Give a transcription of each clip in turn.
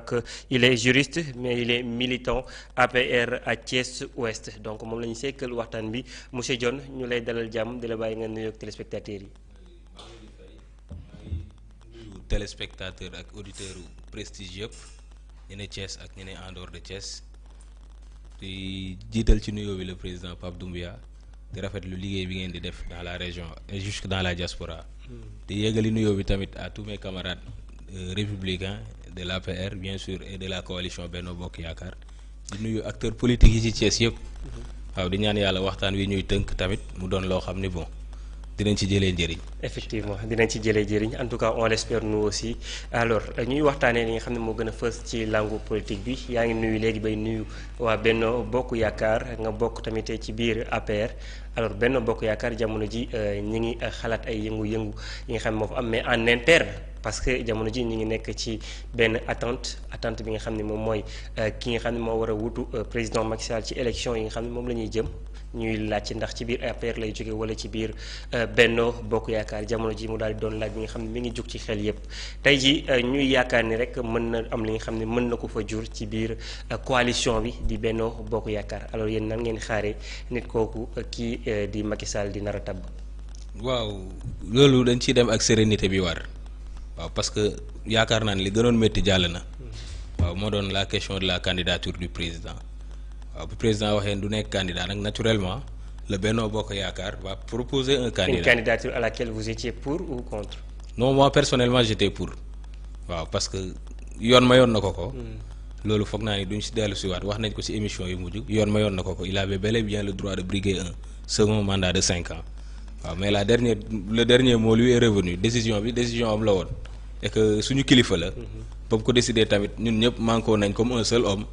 que il est juriste mais il est militant APR à Thiès Ouest donc moom la ñu sekkal waxtaan bi monsieur Dione ñu lay dalal jàmm di la bàyyi nga nuyoog téléspectateurs yi. Téléspectateur ak auditeur Prestige yëpp ñu ne Thiès ak ñu ne en dehors de Thiès di jiital ci nuyoo bi le président Pape Doumbia di rafetlu liggéey bi ngeen di def dans la région et jusque dans la diaspora di yégali nuyoo bi tamit à tous mes camarades républicains de l'APR bien sûr et de la coalition Benno Bokk Yaakaar di nuyu acteurs politiques yi ci Thiès yëpp waaw di ñaan yàlla waxtaan wi ñuy tënk tamit mu doon loo xam ni bon dinañ ci jëlee njëriñ. effectivement dinañ ci jëlee njëriñ en tout cas on l'espère nous aussi alors ñuy waxtaanee li nga xam ne moo gën a fës ci langue politique bi yaa ngi nuyu léegi bay nuyu waa Benno Bokk Yaakaar nga bokk tamit ci biir APR alors Benno Bokk Yaakaar jamono ji ñi ngi xalaat ay yëngu-yëngu yi nga xam ne moo fa am mais en interne parce que jamono ji ñi ngi nekk ci benn attente bi nga xam ne moom mooy ki nga xam ne moo war a wutu président Macky Sall ci élection yi nga xam ne moom la ñuy jëm. ñuy laaj ndax ci biir APR lay jóge wala ci biir Benno Bokk Yaakaar jamono ji mu daal di doon laaj bi nga xam ne mi ngi jóg ci xel yépp tey ji ñuy yaakaar ni rek mën na am li nga xam ne mën na ko fa jur ci biir coalition bi di Benno Bokk Yaakaar alors yéen nan ngeen xaaree nit kooku kii di Macky Sall di nar a tabb. waaw loolu dañ ciy dem ak sérénité bi war waaw parce que yaakaar naa ne li gënoon métti jàll na waaw moo doon la question de la candidature du président. waaw bu président waxee du nekk candidat nag naturellement le Benno Bokk Yaakaar va proposer un candidat. Une candidature à laquelle vous étiez pour ou contre? Non, moi personnellement j'étais pour waaw parce que yoon mayoon na ko. loolu foog naa ni duñ si dellu si waat wax nañ ko si émission yu mujj yoon mayoon na ko il avait bel et bien le droit de briguer un second mandat de 5 ans waaw mais le dernier mot lui est revenu décision am la woon et que suñu kilifa la. ba mu ko décider tamit ñun ñëpp manqué nañ comme un seul homme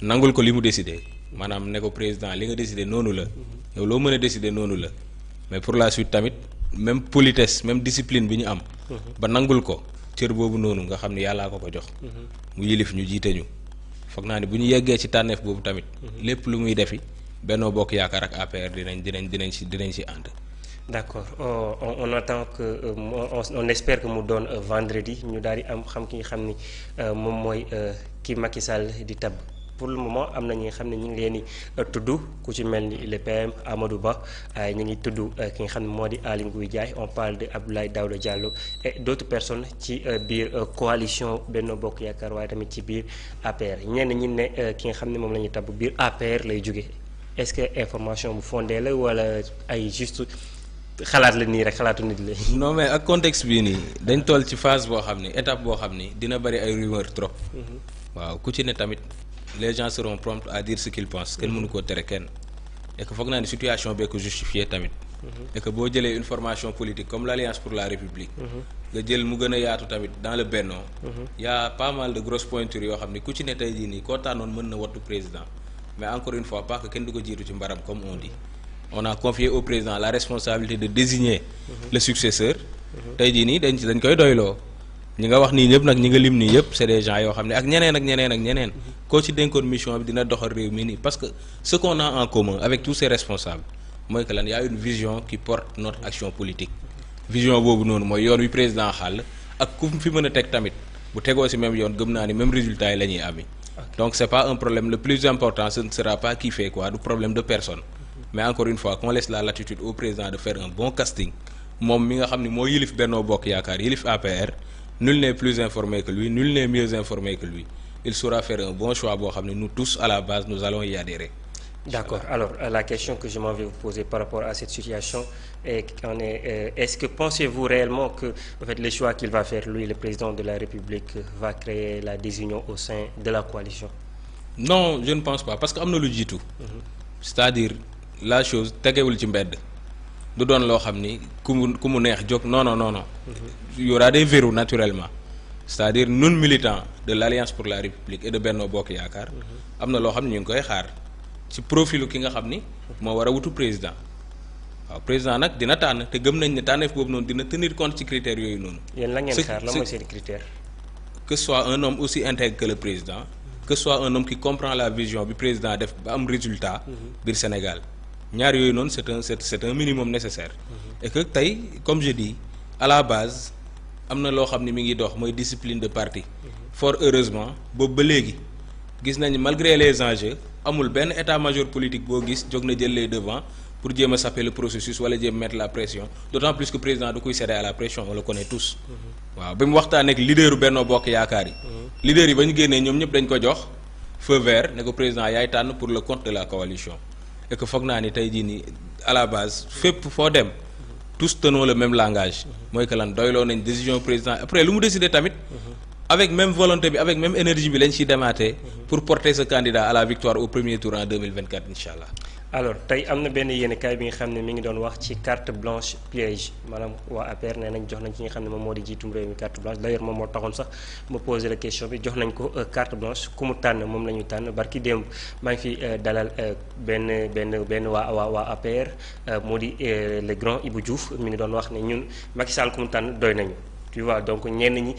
nangul ko li mu décider. maanaam ne ko président li nga décidé noonu la yow loo mën a décidé noonu la mais pour la suite tamit même politesse même discipline bi ñu am ba nangul ko cër boobu noonu nga xam ne yàllaa ko jox mu yilif ñu jiite ñu foog naa ne bu ñu yeggee ci tànneef boobu tamit lépp lu muy defi Benno Bokk Yaakaar ak APR dinañ ci ànd. D'accord on attend que on espère que mu doon vendredi ñu daal di am xam ki nga xam ni moom mooy ki Macky Sall di tabb. pour le moment am na ñi nga xam ne ñu ngi leen di tudd ku ci mel ni le PM Amadou Ba ñu ngi tudd ki nga xam ne moo di Aly Ngouille Ndiaye on parle de Abdoulaye Daouda Diallo et d'autres personnes ci biir coalition Benno Bokk Yaakaar waaye tamit ci biir APR ñenn ñi ne ki nga xam ne moom la ñuy tabb biir APR lay jóge est-ce que information bu fondée la wala ay juste xalaat la nii rek xalaatu nit la. non mais ak contexte bii nii dañ toll ci phase boo xam ni étape boo xam ni dina bari ay rumeur trop. waaw ku ci ne tamit. les gens seront prompts à dire ce qu'ils pensent kenn mënu koo tere kenn et que foog naa ni situation bee ko justifié tamit et que boo jëlee une formation politique comme l'Alliance pour la République nga jël mu gën a yaatu tamit dans le Benno y a pas mal de grosses pointures yoo xam ni ku ci ne tey jii nii koo tànnoon mën na wattu président mais encore une fois pas que kenn du ko jiitu ci mbaram comme on dit on a confié au président la responsabilité de désigner le successeur tey jii nii dañ koy doyloo ñi nga wax nii ñëpp nag ñi nga lim nii yëpp c'est des gens yoo xam ne ak ñeneen koo ci dénkoon mission bi dina doxal réew mi nii parce que ce qu'on a en commun avec tous ces responsables mooy que lan y a une vision qui porte notre action politique vision boobu noonu mooy yoon wi président xàll ak ku fi mën a teg tamit bu tegoo ci même yoon gëm naa ni même résultat yi la ñuy ami donc c'est pas un problème le plus important ce ne sera pas qui fait quoi du problème de personne mais encore une fois qu'on laisse la latitude au président de faire un bon casting moom mi nga xam ne moo yilif Benno Bokk Yaakaar yilif APR nul n'est plus informé que lui nul n'est mieux informé que lui il saura faire un bon choix boo xam ne nous tous à la base nous allons y adhérer. D'accord alors la question que je m'en vais vous poser par rapport à cette situation est-ce que pensez-vous réellement que en fait le choix qu'il va faire lui le président de la République va créer la désunion au sein de la coalition? Non je ne pense pas parce que am na lu jiitu. c'est-à-dire la chose tegewul ci mbedd. du doon loo xam ni ku mu neex jóg non. il y aura des verrous naturellement c'est-à-dire ñun militants de l'Alliance pour la République et de Benno Bokk Yaakaar am na loo xam ne ñu ngi koy xaar ci profilu ki nga xam ni moo war a wutu président waaw président nag dina tànn te gëm nañ ne tànneef boobu noonu dina tenir compte ci critères yooyu noonu. yéen la ngeen xaar la mooy seen critère. que ce soit un homme aussi intègre que le président que ce soit un homme qui comprend la vision bi président def ba am résultat biir Sénégal ñaar yooyu noonu c'est un minimum nécessaire et que tey comme je dis à la base am na loo xam ne mi ngi dox mooy discipline de parti fort heureusement boobu ba léegi gis nañ malgré les enjeux amul benn état-major politique boo gis jóg na jël les devants pour jéem a saper le processus wala jéem mettre la pression d'autant plus que président du koy céder à la pression on le connaît tous. waaw bi mu waxtaan ak leaderu Benno Bokk Yaakaar yi. leader yi ba ñu génnee ñoom ñëpp dañ ko jox feu vert ne ko président yaay tànn pour le compte de la coalition et que foog naa ni tey jii nii à la base fépp foo dem tous tenons le même langage. mooy que lan doyloo nañ décision président après lu mu décider tamit. avec même volonté bi avec même énergie bi lañ ciy demaatee. pour porter ce candidat à la victoire au premier tour en 2024 incha allah. alors tey am na benn yéenekaay bi nga xam ne mi ngi doon wax ci carte blanche piège maanaam waa APR nee nañ jox nañ ci nga xam ne moom moo di jiitum réew mi carte blanche d'ailleurs moom moo taxoon sax ma poser la question bi jox nañ ko carte blanche ku mu tànn moom la ñu tànn barki démb maa ngi fi dalal benn waa APR moo di le grand Ibou Diouf mi ngi doon wax ne ñun Macky Sall ku mu tànn doy nañu. tu vois donc ñenn ñi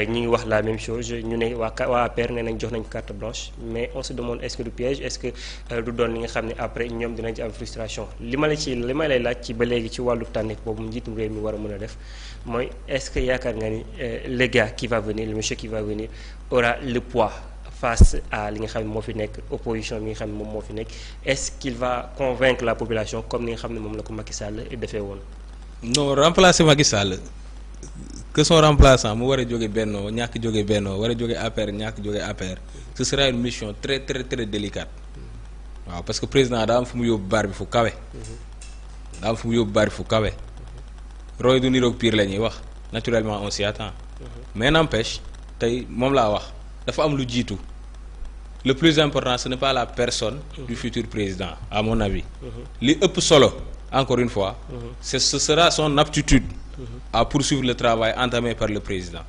ñi ngi wax la même chose ñu ne waa APR nee nañ jox nañ carte blanche mais on se demande est-ce que du piège est-ce que du doon li nga xam ne après ñoom dinañ ci am frustration li ma lay laaj ci ba léegi ci wàllu tànneef boobu njiitum réew mi war a mën a def mooy est-ce que yaakaar nga ni le gars qui va venir le monsieur qui va venir aura le poids face à li nga xam ne moo fi nekk opposition bi nga xam ne moom moo fi nekk est-ce qu'il va convaincre la population comme ni nga xam ne moom la ko Macky Sall defee woon. non remplacer Macky Sall. que son remplaçant mu war a jóge Benno ñàkk jóge Benno war a jóge APR ñàkk jóge APR ce sera une mission très très très délicate waaw parce que président daa am fu mu yóbbu baar bi fu kawe roy du niroog pire la ñuy wax naturellement on s'y attend mais n'empêche tey moom laa wax dafa am lu jiitu le plus important ce n'est pas la personne du futur président à mon avis li ëpp solo encore une fois ce sera son aptitude à poursuivre le travail entamé par le président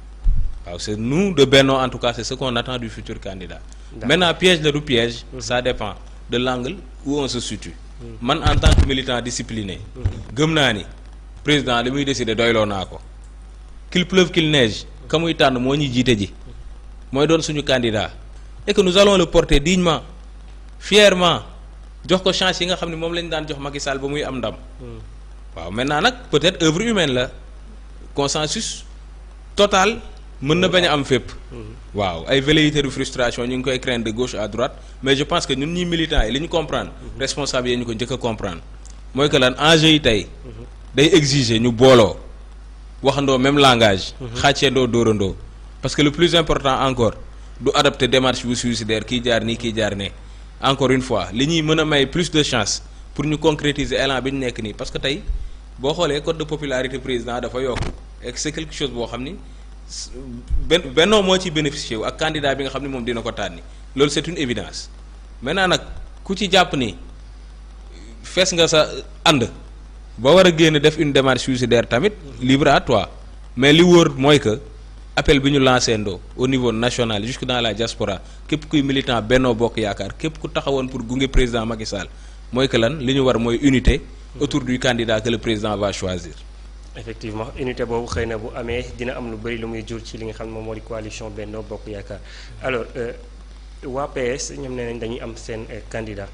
waaw c'est nous de Benno en tout cas c'est ce qu'on attend du futur candidat maintenant piège la du piège ça dépend de l'angle où on se situe man en tant que militant discipliné gëm naa ni président li muy décider doyloo naa ko qu'il pleuve qu'il neige ka muy tànn moo ñuy jiite ji mooy doon suñu candidat et que nous allons le porter dignement fièrement jox ko chance yi nga xam ne moom lañ daan jox Macky Sall ba muy am ndam waaw maintenant nag peut-être œuvre humaine la consensus total mën na bañ a am fépp waaw ay velléités de frustration ñu ngi koy craindre de gauche à droite mais je pense que ñun ñi militants yi li ñu comprendre responsable yi ñu ko njëkk a comprendre mooy que lan enjeu yi tey day exiger ñu booloo waxandoo même langage xàcceendoo dóorandoo parce que le plus important encore du adopter démarche bu suicidaire kii jaar nii kii jaar ne encore une fois li ñuy mën a may plus de chance pour ñu concrétiser élan bi ñu nekk nii parce que tey boo xoolee code de popularité président dafa yokk et c'est quelque chose boo xam ni Benno moo ci bénéficier wu ak candidat bi nga xam ne moom dina ko tànni loolu c'est une évidence maintenant nag ku ci jàpp ni fees nga sa ànd ba war a génn def une démarche suicidaire tamit libre à toi mais li wóor mooy que appel bi ñu lancé ndoo au niveau national jusque dans la diaspora képp kuy militant Benno Bokk Yaakaar képp ku taxawoon pour gunge président Macky Sall mooy que lan li ñu war mooy unité autour du candidat que le président va choisir. effectivement unité boobu xëy na bu amee dina am lu bëri lu muy jur ci li nga xam ne moom moo di coalition Benno Bokk Yaakaar alors waa PS ñoom nee nañ dañuy am seen candidat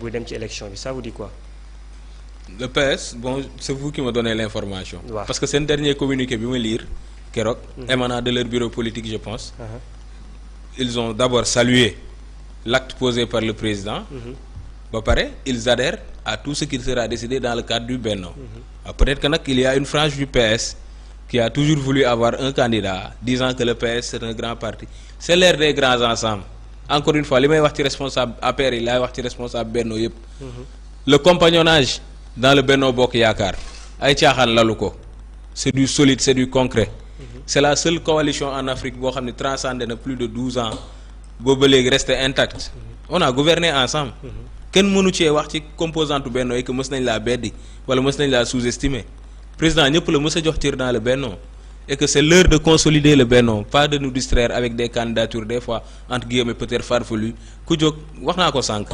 buy dem ci élection bi ça vous dit quoi. le PS bon c'est vous qui me donnez l'information. waaw parce que seen dernier communiqué bi ma lire keroog. émanant de leur bureau politique je pense. ils ont d'abord salué l'acte posé par le président. ba pare ils adhèrent à tout ce qui sera décidé dans le cadre du Benno. Peut-être que nag il y a une frange du PS qui a toujours voulu avoir un candidat disant que le PS c'est un grand parti c'est l'ère des grands ensembles encore une fois li may wax ci responsable APR yi laay wax ci responsable Benno yëpp. le compagnonnage dans le Benno Bokk Yaakaar ay caaxaan lalu ko c'est du solide c'est du concret. c'est la seule coalition en Afrique boo xam ne transcendé na plus de 12 ans boobu ba léegi resté intact. on a gouverné ensemble. kenn mënu cee wax ci composante Benno yi que mës nañ laa beddi wala mës nañ laa sous-estimer président ñëpp la mës a jox cër dans le Benno et que c'est l'heure de consolider le Benno pas de nous distraire avec des candidatures des fois entre guillemets peut-être farfelues ku jóg wax naa ko sànq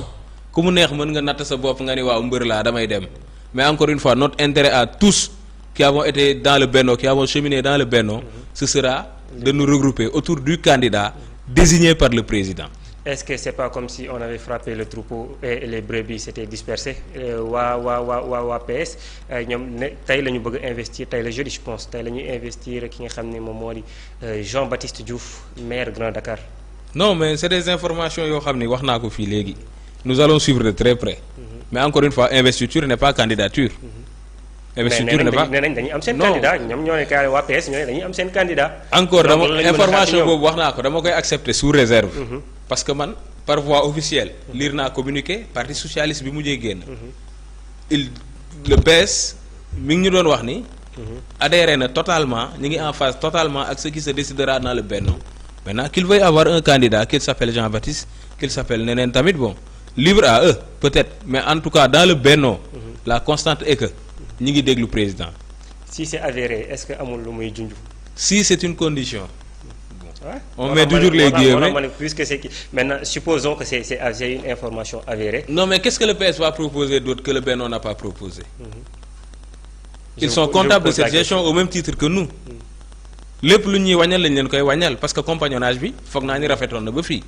ku mu neex mën nga natt sa bopp nga ni waaw mbër laa damay dem mais encore une fois notre intérêt à tous qui avons été dans le Benno qui avons cheminé dans le Benno ce sera de nous regrouper autour du candidat désigné par le président. est-ce que c'est pas comme si on avait frappé le troupeau et les brebis s'étaient dispersées waa PS ñoom ne tey la ñu bëgg a investir tey la jeudi je pense tey la ñuy investir ki nga xam ne moom moo di Jean-Baptiste Diouf maire Grand Dakar. non mais c'est des informations yoo xam ni wax naa ko fii léegi nous allons suivre de très près. mais encore une fois investiture n'est pas candidature. investiture n'est pas mais nee nañ dañuy am seen candidat ñoom ñoo ne carré waa PS ñoo ne dañuy am seen candidat. encore dama information boobu wax naa ko dama koy accepter sous réserve. parce que man par voie officielle. lire naa communiqué parti socialiste bi mujjee génn. le PS mi ngi ñu doon wax ni. adhéré na totalement ñu ngi en phase totalement ak ce qui se décidera dans le Benno. maintenant qu'il veuille avoir un candidat qu'il s'appelle Jean-Baptiste qu'il s'appelle neneen tamit bon libre à eux peut-être mais en tout cas dans le Benno. la constante est que ñi ngi déglu président. si c'est avéré est-ce que amul lu muy junj. si c'est une condition. Ouais. On met toujours les guillemets. Puisque c'est maintenant supposons que c'est une information avérée. Non mais qu'est-ce que le PS va proposer d'autre que le Benno n'a pas proposé? Ils sont comptables de cette gestion au même titre que nous. lépp lu ñuy wàññal lañ leen koy wàññal parce que compagnonnage bi foog naa ni rafetoon na ba fii.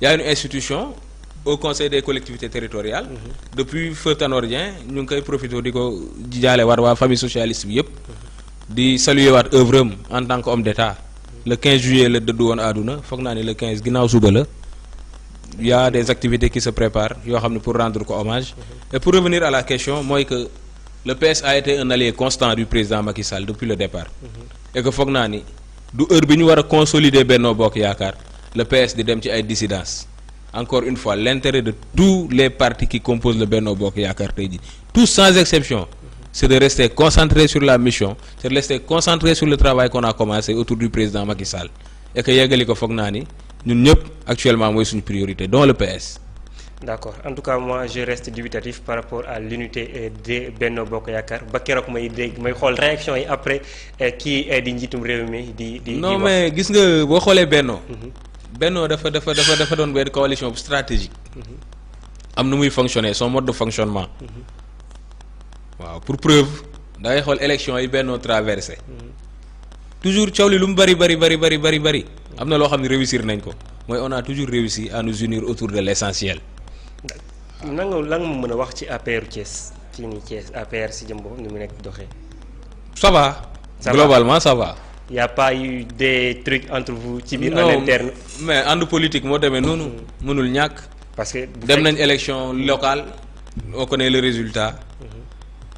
y a une institution au conseil des collectivités territoriales. depuis feu Tanor Dieng ñu ngi koy profité di ko jaale war waa famille socialiste bi yëpp. di saluer waat œuvre am en tant qu'homme d'État. le 15 juillet la dëddu woon àdduna foog naa ni le 15 ginnaaw suba la. il y a des activités qui se préparent yoo xam ne pour rendre ko hommage. et pour revenir à la question mooy que le PS a été un allié constant du président Macky Sall depuis le départ. et que foog naa ni du heure bi ñu war a consolider Benno Bokk Yaakaar le PS di dem ci ay dissidence encore une fois l'intérêt de tous les partis qui composent le Benno Bokk Yaakaar tey jii tous sans exception c'est de rester concentré sur la mission c'est de rester concentré sur le travail qu'on a commencé autour du président Macky Sall et que yeggali ko foog naa ni ñun ñëpp actuellement mooy suñu priorité dont le PS. D'accord en tout cas moi je reste dubitatif par rapport à l'unité de Benno Bokk Yaakaar ba keroog may dégg may xool réaction yi après kii di njiitum réew mi di non mais gis nga boo xoolee Benno. Benno dafa doon benn coalition stratégique. am nu muy fonctionner son mode de fonctionnement. waaw pour preuve da ngay xool élection yi Benno traversé. toujours coow li lu mu bari am na loo xam ne réussir nañ ko mooy on a toujours réussi à nous unir autour de l'essentiel. lan nga mën a wax ci APR Thiès fii nii Thiès APR si jëm boobu ni mu nekk doxee. ça va. globalement ça va. y a pas eu des trucs entre vous. ci biir en interne. mais ànd politique moo demee noonu. mënul ñàkk. parce que dem nañ élection locale. on connaît le résultat.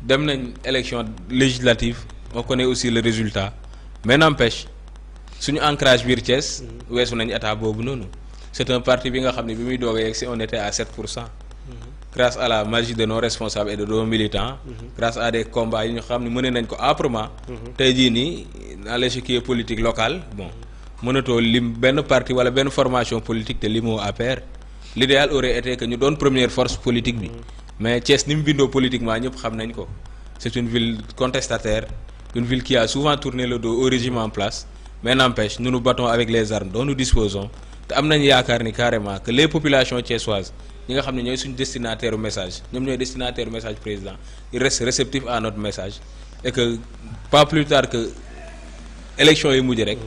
dem nañ élection législative. on connaît aussi le résultat. mais n'empêche suñu ancrage biir Thiès. weesu nañ état boobu noonu. c'est un parti bi nga xam ne bi muy doog a yegg si on était à 7%. grâce à la magie de nos responsables et de nos militants. grâce à des combats yi ñu xam ne mëne nañ ko âprement. tey jii nii dans l'échiquier politique local bon mënatoo lim benn parti wala benn formation politique te limoo APR. l'idéal aurait été que ñu doon première force politique bi. mais Thiès ni mu bindoo politiquement ñëpp xam nañ ko. c'est une ville contestataire une ville qui a souvent tourné le dos au régime en place mais n'empêche nous nous battons avec les armes dont nous disposons te am nañ yaakaar ni carrément que les populations thiessoises ñi nga xam ne ñooy suñu destinataire message ñoom ñooy destinataire message président ils restent réceptifs à notre message et que pas plus tard que élection yi mujj rek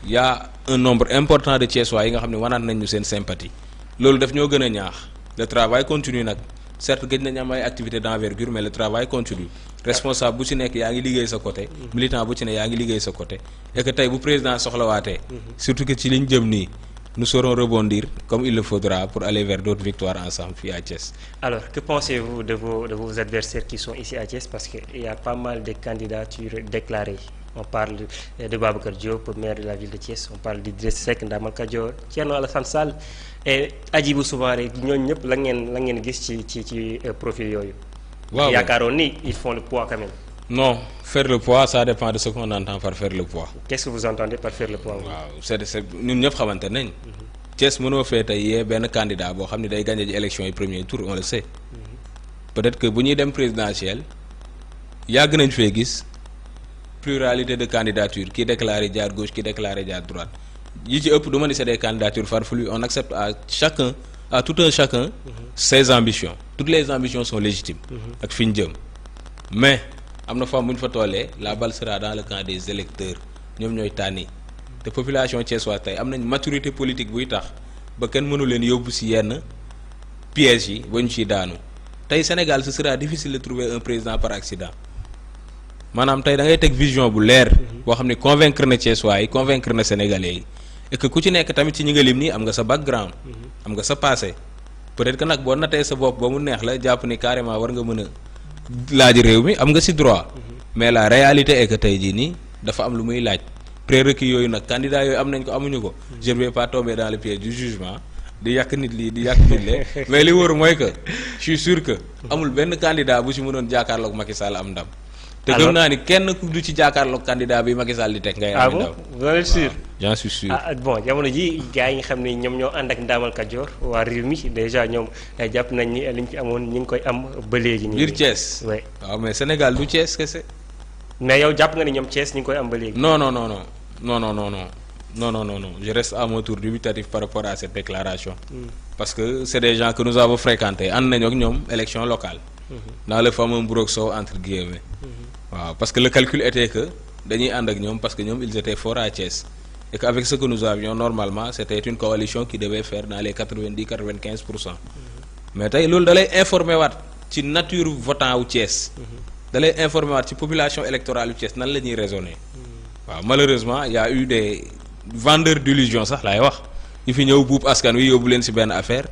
y a un nombre important de Thiessois yi nga xam ne wanaat nañ ñu seen sympathie loolu daf ñoo gën a ñaax le travail continue nag certes gëj nañ am ay activités d'envergure mais le travail continue responsable bu ci nekk yaa ngi liggéey sa côté militant bu ci ne yaa ngi liggéey sa côté et que tey bu président soxlawaatee surtout que ci liñ jëm nii nous saurons rebondir comme il le faudra pour aller vers d'autres victoires ensemble fii à Thiès. Alors que pensez-vous de vos adversaires qui sont ici à Thiès parce que il y a pas mal de candidatures déclarées on parle de Babacar Diop maire de la ville de Thiès on parle d'Idrissa Seck Ndamal Kajoor Thierno Alassane Sall et Hadjibou Soumaré ñooñu ñëpp la ngeen gis ci profil yooyu. waaw yaakaaroon ni ils font le poids quand même. non faire le poids ça dépend de ce qu'on entend par faire le poids. Qu'est-ce que vous entendez par faire le poids. waaw c'est ñun ñëpp xamante nañ. Thiès mënoo fee tey yee benn candidat boo xam ne day gagner ji élection yi premier tour on le sait. peut-être que bu ñuy dem présidentielle yàgg nañ fee gis pluralité de candidature qui déclaré jaar gauche qui déclaré jaar droite yi ci ëpp du ma ni c'est des candidatures farfelues on accepte à tout un chacun ses ambitions toutes les ambitions sont légitimes. ak fi ñu jëm mais. am na fois bu ñu fa tollee la balle sera dans le camp des électeurs ñoom ñooy tànni te population thiessoise tey am nañ maturité politique buy tax ba kenn mënu leen yóbbu ci yenn pièges yi ba ñu ciy daanu tey Sénégal ce sera difficile de trouver un président par accident maanaam tey da ngay teg vision bu leer boo xam ne convaincre na Thiessois yi convaincre na Sénégalais yi et que ku ci nekk tamit ci ñi nga lim nii am nga sa background am nga sa passé peut-être que nag boo natee sa bopp ba mu neex la jàpp ni carrément war nga mën a laaj réew mi am nga ci droit mais la réalité est que tey jii nii dafa am lu muy laaj prérequis yooyu nag candidat yooyu am nañ ko amuñu ko je ne vais pas tomber dans le piège du jugement di yàq nit lii di yàq nit lee mais li wóor mooy que je suis sûr que amul benn candidat bu ci mënoon jàkkaarloog Macky Sall am ndam. te gëm naa ni kenn ku du ci jàkkaarloog candidat bi Macky Sall di teg ngay am ndam. vous êtes sûr j'en suis sûr. Bon jamono ji gars yi nga xam ne ñoom ñoo ànd ak Ndamal Kajoor waa réew mi déjà ñoom jàpp nañ ni liñ ci amoon ñu ngi koy am ba léegi. biir Thiès. oui waaw mais Sénégal du Thiès kese. mais yow jàpp nga ni ñoom Thiès ñu ngi koy am ba léegi. non non non non non non non non non non non je reste à mon tour dubitatif par rapport à cette déclaration. Parce que c'est des gens que nous avons fréquentés ànd nañu ak ñoom élection locale. dans le fameux Mburok Sow entre guillemets. waaw parce que le calcul était que dañuy ànd ak ñoom parce que ñoom ils étaient forts à Thiès et que avec ce que nous avions normalement c'était une coalition qui devait faire dans les 90-95%. mais tey loolu da lay informer waat ci nature votant wu Thiès. da lay informer waat ci population électorale wu Thiès nan la ñuy raisonner. waaw malheureusement y a eu des vendeurs d'illusions sax laay wax ñu fi ñëw buub askan wi yóbbu leen ci benn affaire.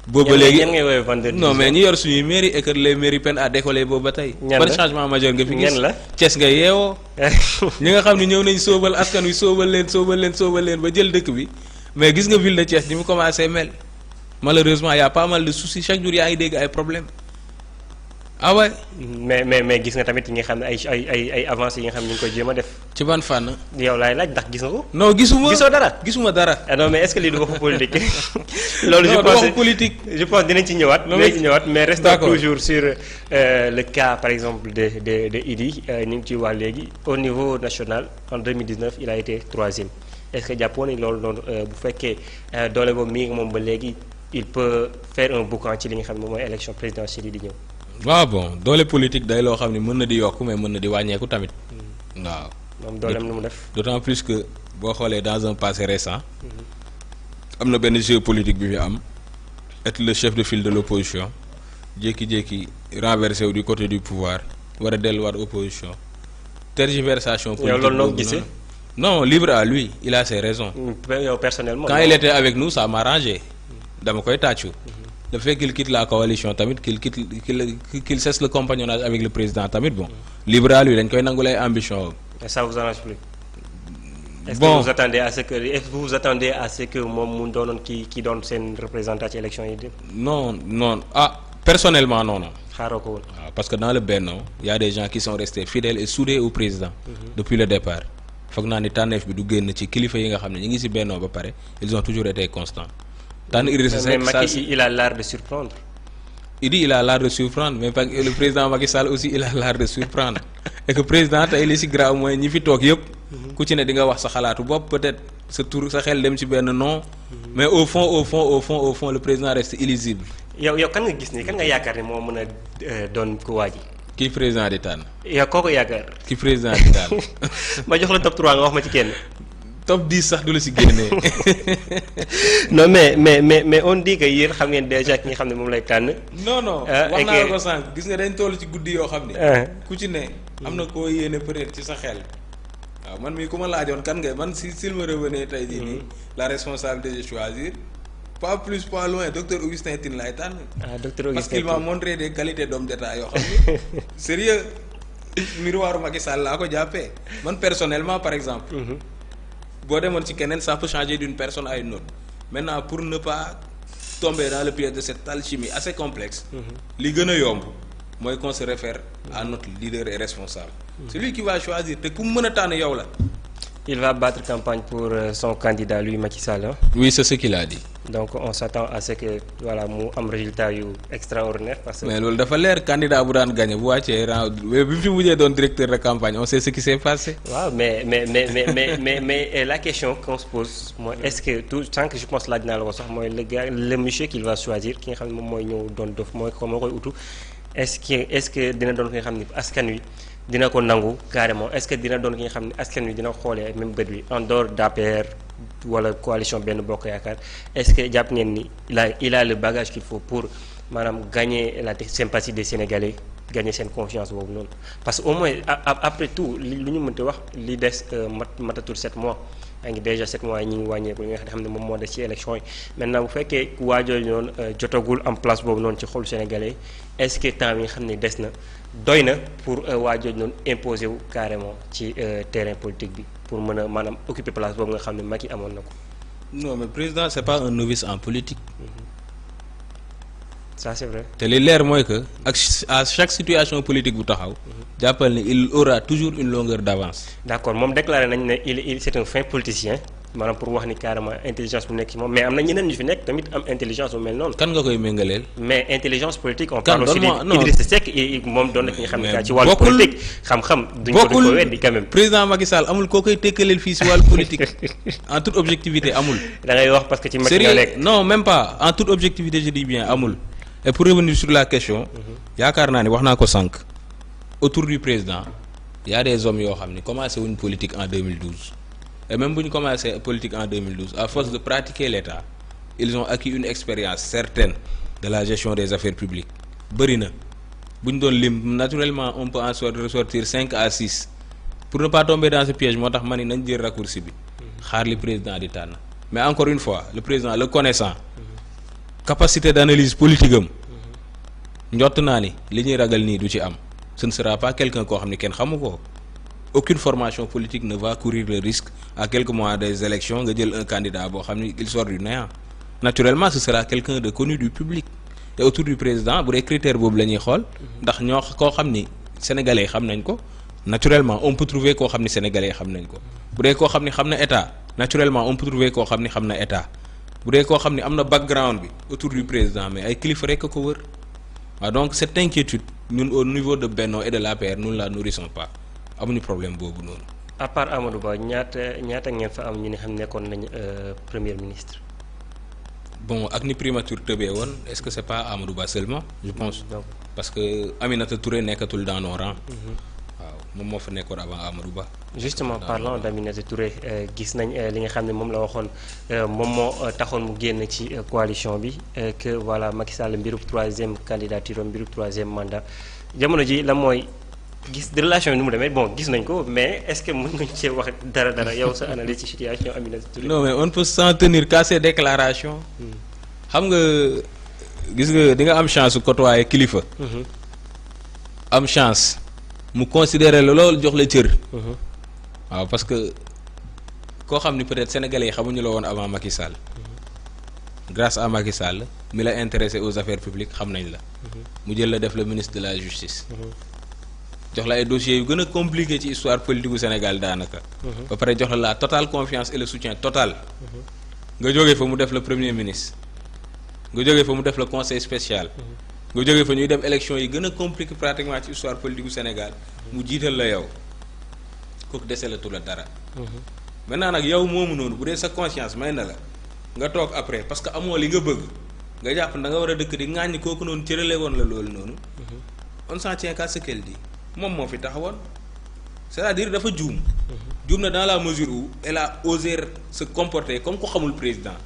booba léegi non mais ñi yor suñuy mairie et que les mairies peinent à décoller boobu ba tey. ban changement majeur nga fi gis la Thiès nga yeewoo. ñi nga xam ne ñëw nañ sóobal askan wi sóobal leen ba jël dëkk bi mais gis nga ville de Thiès ni mu commencé mel malheureusement y a pas mal de soucis chaque jour yaa ngi dégg ay problèmes ah ouais. mais gis nga tamit yi nga xam ne ay avancées yi nga xam ne ñu ngi koy jéem a def. ci ban fànn. yow laay laaj ndax gis nga ko. non gisoo dara. ah non mais est-ce que lii du waxu politique. loolu je pense dinañ ci ñëwaat. mais restons toujours sur le cas par exemple de Idy ñu ngi ciy wax léegi au niveau national en 2019 il a été 3e est-ce que jàppoon ni loolu noonu bu fekkee doole boobu mi ngi moom ba léegi il peut faire un boucan ci li nga xam ne moom mooy élection présidentielle yi di ñëw. waaw bon doole politique day loo xam ne mën na di yokk mais mën na di wàññeeku tamit. waaw moom dooleem nu mu def. d'autant plus que boo xoolee dans un passé récent. am na benn jeu politique bi fi am être le chef de file de l'opposition jékki-jékki renversé wu du côté du pouvoir war a delluwaat opposition tergiversation politique. yow loolu noo gisee. non libre à lui il a ses raisons. yow personnellement. quand il était avec nous ça m'arrangeait dama koy tàccu. le fait qu'il quitte la coalition tamit qu'il cesse le compagnonnage avec le président tamit bon libre à lui dañ koy nangu lay ambition. et ça vous arrange plus. Est-ce bon que vous vous attendez à ce que moom mu doonoon ki doon seen représentant ci élection yi dem. non personnellement non. xaaroo ko woon. waaw parce que dans le Benno y a des gens qui sont restés fidèles et soudés au président. depuis le départ foog naa ni tànneef bi du génn ci kilifa yi nga xam ne ñu ngi ci Benno ba pare ils ont toujours été constants. mais Macky il a l'art de surprendre. Il a l'art de surprendre mais le président Macky Sall aussi il a l'art de surprendre et que président tey li ci grave mooy ñi fi toog yëpp. ku ci ne di nga wax sa xalaatu bopp peut-être sa tur sa xel dem ci benn non. mais au fond le président reste illisible. yow kan nga gis ni kan nga yaakaar ni moo mën a doon ko waa ji. kii président di tànn. yow kooku yaakaar. kii président di tànn. ma jox la top 3 nga wax ma ci kenn. top 10 sax du la si génnee. non mais on dit que yéen xam ngeen déjà ki nga xam ne moom lay tànn. non wax naa la ko sànq gis nga dañ toll ci guddi yoo xam ne. ku ci ne. am na koo yéene peut-être ci sa xel. waaw man mii ku ma laajoon kan nga man s'il me revenait tey jii nii la responsabilité de choisir pas plus pas loin docteur Augustin Tine laay tànn. Docteur Augustin Tine parce qu'il m'a montré des qualités d'homme d'État yoo xam ne sérieux miroiru Macky Sall laa ko jàppee man personnellement par exemple. boo demoon ci keneen ça peut changer d'une personne à une autre maintenant pour ne pas tomber dans le piège de cette alchimie assez complexe. li gën a yomb mooy qu'on se réfère à notre leader et responsable. C'est lui qui va choisir te ku mu mën a tànn yow la. Il va battre campagne pour son candidat lui Macky Sall. Oui, c'est ce qu'il a dit. Donc on s'attend à ce que voilà mu am résultat yu extraordinaire parce que. mais loolu dafa leer candidat bu daan gagné bu wàccee rang bi mu fi mujjee doon directeur de campagne on sait ce qui s'est passé. waaw mais la question qu'on se pose mooy est-ce que tout tant que je pense laaj naa la ko sax mooy le monsieur qu'il va choisir ki nga xam ne moom mooy ñëw doon dof mooy ko moo koy utu est-ce que dina doon ki nga xam ne askan wi dina ko nangu carrément est-ce que dina doon ki nga xam ne askan wi dina xoolee même bët wi en dehors d'APR wala coalition Benno Bokk Yaakaar est-ce que jàpp ngeen ni il a le bagage qu'il faut pour maanaam gagner la sympathie des Sénégalais gagner seen confiance boobu noonu parce que au moins après tout lu ñu mënti wax li des matatul 7 mois yaa ngi déjà 7 mois yi ñu ngi wàññeeku li nga xam ne moom moo des ci élection yi maintenant bu fekkee waajooju noonu jotagul en place boobu noonu ci xolu Sénégalais est-ce que temps bi nga xam ne des na doy na pour waajooju noonu imposer wu carrément ci terrain politique bi pour mën a maanaam occuper place boobu nga xam ne Macky amoon na ko. non mais président c'est pas un novice en politique. Ça c'est vrai. te li leer mooy que ak à chaque situation politique bu taxaw. jàppal ni il aura toujours une longueur d'avance. D'accord moom déclaré nañ ne il c'est un fin politicien maanaam pour wax ni carrément intelligence bu nekk ci moom mais am na ñeneen ñu fi nekk tamit am intelligence bu mel noonu. kan nga koy méngaleel. mais intelligence politique. on parle aussi d'Idrissa Seck moom doon na fi nga xam ne kaa ci wàllu politique xam-xam. duñ ko weddi quand même. président Macky Sall amul koo koy tekkaleel fii si wàllu politique en toute objectivité amul. da ngay wax parce que ci Macky nga lekk. non même pas en toute objectivité je dis bien amul. et pour revenir sur la question. yaakaar naa ni wax naa ko sànq. autour du président il y a des hommes yoo xam ni commencé wuñ politique en 2012 et même bu ñu commencé politique en 2012 à force de pratiquer l'État ils ont acquis une expérience certaine de la gestion des affaires publiques bëri na bu ñu doon lim naturellement on peut en ressortir 5 à 6 pour ne pas tomber dans ce piège moo tax ma ni nañ jël raccourci bi xaar li président di tànn mais encore une fois le président le connaissant capacité d'analyse politique am njott naa ni li ñuy ragal nii du ci am. Ce ne sera pas quelqu'un koo xam ne kenn xamu ko aucune formation politique ne va courir le risque à quelques mois des élections nga jël un candidat boo xam ne il sort du néant naturellement ce sera quelqu'un de connu du public et autour du président bu dee critère boobu la ñuy xool ndax ñoo koo xam ni sénégalais xam nañ ko naturellement on peut trouver koo xam ni sénégalais xam nañ ko bu dee koo xam ni xam na état naturellement on peut trouver koo xam ni xam na état bu dee koo xam ni am na background bi autour du président mais ay kilifa rek ko wër waaw donc cette inquiétude ñun au niveau de Benno et de l'APR nous ne la nourrissons pas amuñu problème boobu noonu. à part Amadou Ba ñaata ngeen fa am ñu ne xam nekkoon nañ premier ministre. bon ak ni primature tëbee woon est-ce que c'est pas Amadou Ba seulement je pense. parce que Aminata Touré nekkatul dans nos rangs. waaw moom moo fa nekkoon avant Amadou Ba. justement parlant d'Aminata Touré gis nañ li nga xam ne moom la waxoon moom moo taxoon mu génn ci coalition bi que voilà Macky Sall mbirub troisième candidature mbirub troisième mandat jamono ji la mooy gis relation yi ni mu demee bon gis nañ ko mais est-ce que mën nga cee wax dara yow sa analyse ci situation Aminata Touré. non mais on ne peut s'en tenir qu'à ces déclarations. xam nga gis nga di nga am chance su côtoyer kilifa. am chance mu considérer la loolu jox la cër. waaw parce que koo xam ni peut-être sénégalais yi xamuñu la woon avant Macky Sall. grâce à Macky Sall mi la intéressé aux affaires publiques xam nañ la. mu jël la def le ministre de la justice. jox la ay dossiers yu gën a compliqué ci histoire politique gu Sénégal daanaka. ba pare jox la totale confiance et le soutien total. nga jógee fa mu def le premier ministre. nga jógee fa mu def le conseil spécial. nga jógee fa ñuy dem élection yi gën a compliqué pratiquement ci histoire politique gu Sénégal mu jiital la yow. kooku deselatu la dara. maintenant nag yow moomu noonu bu dee sa conscience may na la nga toog après parce que amoo li nga bëgg nga jàpp da nga war a dëkk di ŋàññi kooku noonu cërale woon la loolu noonu. on s'en tient qu'à ce qu'elle dit moom moo fi taxawoon c'est-à-dire dafa juum. juum na dans la mesure où elle a osé se comporter comme ko xamul président.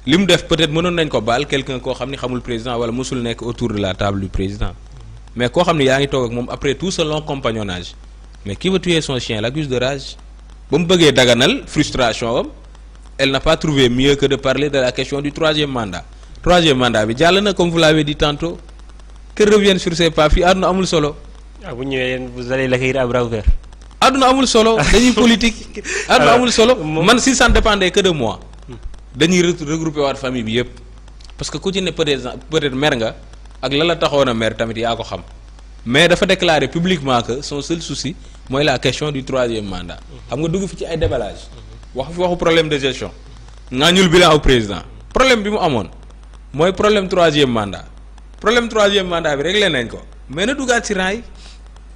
li mu def peut-être mënoon nañ ko baal quelqu'un koo xam ni xamul président wala mosul nekk autour de la table du président. mais koo xam ne yaa ngi toog ak moom après tout ce long compagnonnage mais qui veut tuer son chien l'accuse de rage ba mu bëggee daganal frustration am elle n'a pas trouvé mieux que de parler de la question du troisième mandat bi jàll na comme vous l'avez dit tantôt que revienne sur ses pas fii àdduna amul solo. bu ñëwee vous allez l'accueillir à bras ouverts. àdduna amul solo dañuy politique. àdduna amul solo man si ça ne dépendait que de moi. dañuy regrouper waat famille bi yëpp parce que ku ci ne peut-être mer nga. ak la taxoon a maire tamit yaa ko xam mais dafa déclarer publiquement que son seul souci mooy la question du troisième mandat xam nga dugg fi ci ay déballage waxu problème de gestion ŋaañul bilan au président problème bi mu amoon mooy problème troisième mandat bi réglé nañ ko mais na duggaat ci rang yi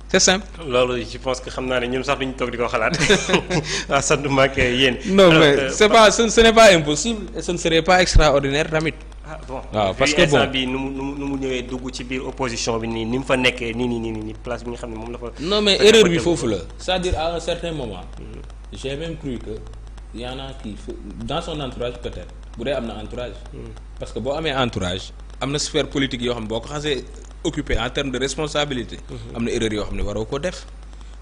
c'est simple. loolu je pense que xam naa ne ñun sax duñu toog di ko xalaat waaw sant ma ak yéen. non mais c'est pas ce n'est pas impossible et ce ne serait pas extraordinaire tamit. waaw parce que bon bi nu mu ñëwee dugg ci biir opposition bi nii ni mu fa nekkee nii place bi nga xam ne moom la fa. non mais erreur bi foofu la c'est-à-dire à un certain moment j'ai même cru que y en a qui dans son entourage peut-être bu dee am na entourage. parce que boo amee entourage am na sphère politique yoo xam ne boo ko xasee occupé en termes de responsabilité. am na erreur yoo xam ne waroo ko def.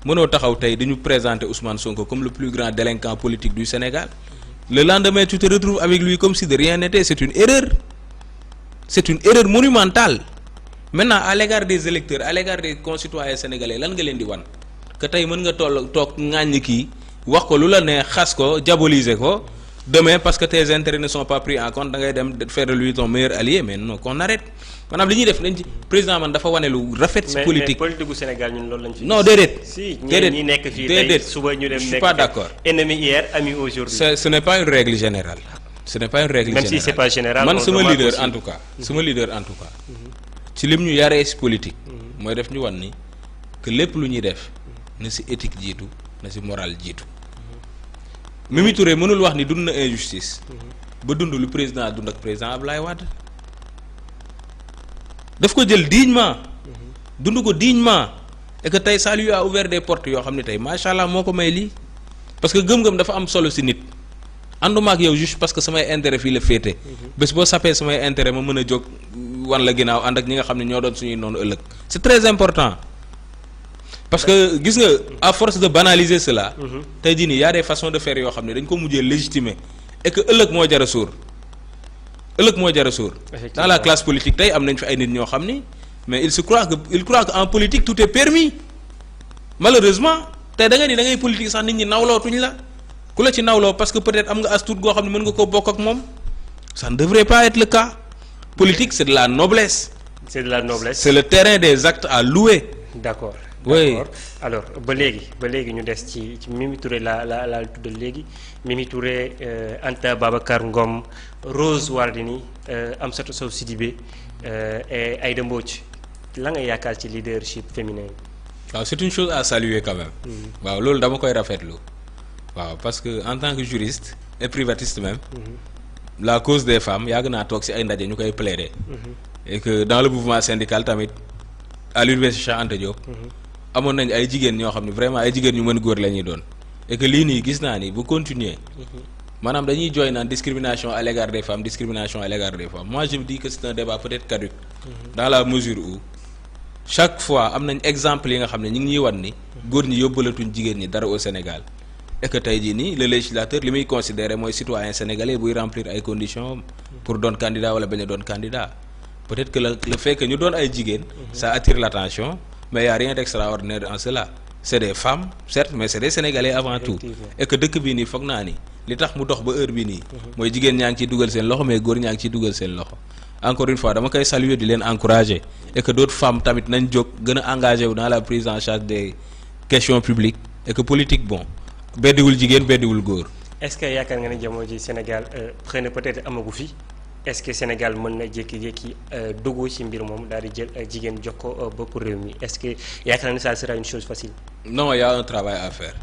mënoo taxaw tey dañu présenter Ousmane Sonko comme le plus grand délinquant politique du Sénégal le lendemain tu te retrouves avec lui comme si de rien n'était. C'est une erreur monumentale. Maintenant à l'égard des électeurs à l'égard des concitoyens sénégalais lan nga leen di wan que tey mën nga toog ŋàññi kii wax ko lu la ne xas ko diaboliser ko demain parce que tes intérêts ne sont pas pris en compte da ngay dem faire de lui ton meilleur allié mais non qu'on arrête maanaam li ñuy def nañ ci président man dafa wane lu rafet ci politique mais politique gu Sénégal ñun loolu lañ ci. non déedéet. si ñeneen ñi nekk fii tey suba ñu dem nekk. je suis pas d'accord. ennemi hier ami aujourd'hui. ce n'est pas une règle générale. ce n'est pas une règle générale même si c'est pas général. man sama leader en tout cas. sama leader en tout cas. ci lim ñu yaree ci politique. mooy def ñu wan ni que lépp lu ñuy def na ci éthique jiitu na ci morale jiitu. Mimi Touré mënul wax ni dund na injustice. ba dund lu président dund ak président Ablaye Wade. daf ko jël dignement. dund ko dignement. et que tey ça lui a ouvert des portes yoo xam ne tey macha allah moo ko may lii. parce que gëm-gëm dafa am solo ci nit. ànduma ak yow juste parce que samay intérêt fii la féete. bés boo sappee samay intérêt ma mën a jóg wan la ginnaaw ànd ak ñi nga xam ne ñoo doon suñuy noonu ëllëg. c'est très important. parce que gis nga à force de banaliser cela. tey jii nii y a des façons de faire yoo xam ne dañ ko mujjee légitimer et que ëllëg moo jar a sóor ëllëg moo jar a sóor. dans la classe politique tey am nañ fi ay nit ñoo xam ni mais il croit que en politique tout est permis malheureusement tey da nga ni da ngay politique sax nit ñi nawlootuñ la ku la ci nawloo parce que peut-être am nga as tuut goo xam ne mën nga koo bokk ak moom ça ne devrait pas être le cas. politique c'est de la noblesse. c'est de la noblesse. c'est le terrain des actes à louer. d'accord. oui d'accord alors ba léegi ñu des ci Mimi Touré la tuddal léegi Mimi Touré Anta Babacar Ngom Rose Wardini Amsatou Sow Sidibé et Aïda Mbodj la nga yaakaar ci leadership féminin yi. waaw c'est une chose à saluer quand même. waaw loolu dama koy rafetlu. waaw parce que en tant que juriste et privatiste même. la cause des femmes yàgg naa toog ci ay ndaje ñu koy plaider. et que dans le mouvement syndical tamit à l'université Cheikh Anta Diop. amoon nañ ay jigéen ñoo xam ne vraiment ay jigéen ñu mën góor la ñuy doon et que lii nii gis naa ni bu continuer maanaam dañuy jooy naan discrimination à l'égard des femmes discrimination à l'égard des femmes moi je me dis que c'est un débat peut-être caduc dans la mesure où chaque fois am nañ exemple yi nga xam ne ñu ngi ñuy wan ni góor ñi yóbbalatuñ jigéen ñi dara au Sénégal et que tey jii nii le législateur li muy considérer mooy citoyen sénégalais buy remplir ay conditions pour doon candidat wala bañ a doon candidat peut-être que le fait que ñu doon ay jigéen ça attire l'attention mais y a rien d'extraordinaire en cela c'est des femmes certes mais c'est des Sénégalais avant tout et que dëkk bii nii foog naa ni li tax mu dox ba heure bi nii mooy jigéen ñaa ngi ciy dugal seen loxo mais góor ñaa ngi ciy dugal seen loxo encore une fois dama koy saluer di leen encourager et que d'autres femmes tamit nañ jóg gën a engagé wu dans la prise en charge des questions publiques et que politique bon beddiwul jigéen beddiwul góor. est-ce que yaakaar nga ne jamono ji Sénégal xëy na peut-être amagu fi est-ce que Sénégal mën na jékki-jékki dugg ci mbir moom daal di jël jigéen jox ko bopp réew mi est-ce que yaakaar nga ne ça sera une chose facile. non il y a un travail à faire.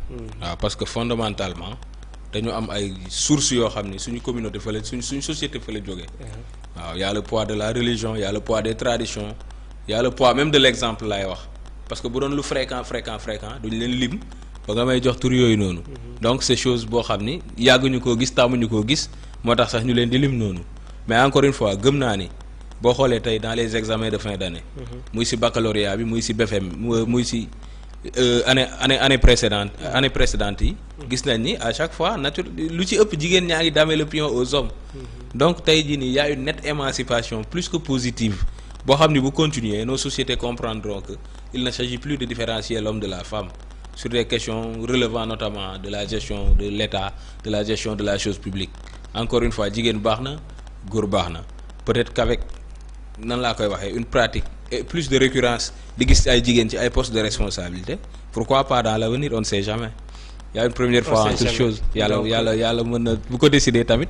waaw parce que fondamentalement dañu am ay sources yoo xam ni suñu communauté fa la suñu société fa la jógee. waaw y a le poids de la religion y a le poids des traditions y a le poids même de l'exemple laay wax parce que bu doon lu fréquent duñu leen lim ba nga may jox tur yooyu noonu. donc c'est chose boo xam ni yàgguñu koo gis tàmmuñu koo gis moo tax sax ñu leen di lim noonu. mais encore une fois gëm naa ni boo xoolee tey dans les examens de fin d'année. muy ci baccalauréat bi muy ci BFM muy ci année précédente yi. gis nañ ni à chaque fois lu ci ëpp jigéen ñaa ngi damer le pion aux hommes. donc tey jii nii y a une nette émancipation plus que positive boo xam ni bu continuer nos sociétés comprendront que il ne s'agit plus de différencier l'homme de la femme sur des questions relevant notamment de la gestion de l'État de la gestion de la chose publique encore une fois jigéen baax na. góor baax na peut-être qu'avec nan laa koy waxee une pratique et plus de récurrence di gis ay jigéen ci ay postes de responsabilité pourquoi pas dans l'avenir on ne sait jamais y a une première fois en toute chose yàlla mën na bu ko décider tamit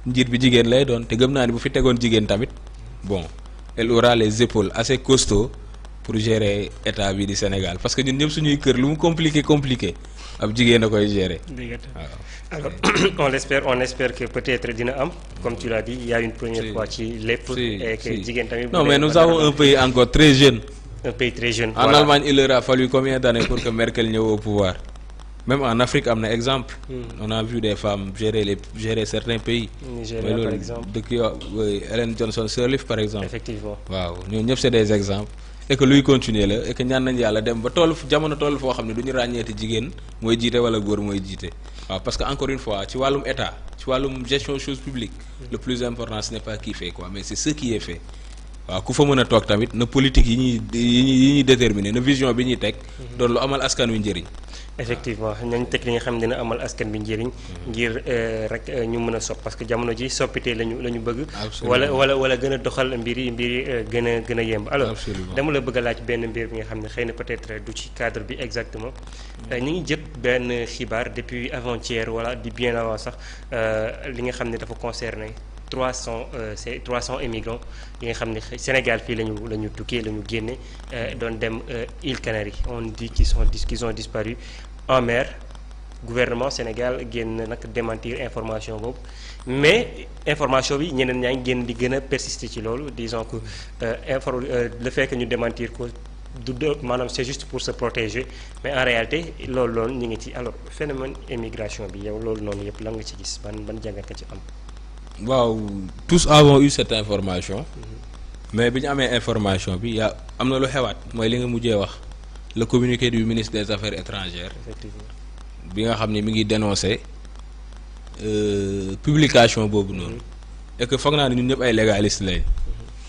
njiit bi jigéen lay doon te gëm naa ni bu fi tegoon jigéen tamit bon elle aura les épaules assez costauds pour gérer état bi di Sénégal parce que ñun ñëpp suñuy kër lu mu compliqué ab jigéen a koy gérer. alors on espère que peut-être dina am comme tu l'as dit il y a une première fois ci lépp. et que jigéen tamit. non mais nous avons un pays encore très jeune. un pays très jeune. En Allemagne il leur a fallu combien d'années pour que Merkel ñëw au pouvoir même en Afrique am na exemple. On a vu des femmes gérer certains pays. Nigéria par exemple dëkk yoo Ellen Johnson Sirleaf par exemple. effectivement waaw ñooñu ñëpp c'est des exemples. et que luy continuer la et que ñaan nañu yàlla dem ba jamono toll foo xam ne du ñu ràññeeti jigéen mooy jiite wala góor mooy jiite. waaw parce que encore une fois ci wàllum état ci wàllum gestion chose publique. le plus important ce n'est pas qui fait quoi mais c'est ce qui est fait. waaw ku fa mën a toog tamit na politique yi ñuy déterminer na vision bi ñuy teg. doon lu amal askan wi njëriñ. effectivement nañ teg li nga xam ne dina amal askan bi njëriñ. ngir rek ñu mën a sopp parce que jamono ji soppite lañu bëgg. wala gën a doxal mbir yi gën a yemb. alors dama la bëgg a laaj benn mbir bi nga xam ne xëy na peut-être du ci cadre bi exactement. ñu ngi jët benn xibaar depuis avant-hier wala di bien avant sax li nga xam ne dafa concerné 300 immigrants yi nga xam ne Sénégal fii la ñu tukkee la ñu génne doon dem îles Canaries on dit qu'ils ont disparu en mer. Gouvernement Sénégal génn nag démentir information boobu mais information bi ñeneen ñaa ngi génn di gën a persister ci loolu disons que le fait que ñu démentir ko maanaam c'est juste pour se protéger mais en réalité loolu ñu ngi ci alors phénomène immigration bi yow loolu noonu yëpp lan nga ci gis ban jàngat nga ci am. waaw tous avons eu cette information. mais bi ñu amee information bi am na lu xewaat mooy li nga mujjee wax le communiqué du ministre des affaires étrangères. effectivement bi nga xam ni mi ngi dénoncer publication boobu noonu. et que foog naa ne ñun ñëpp ay légalistes lañ.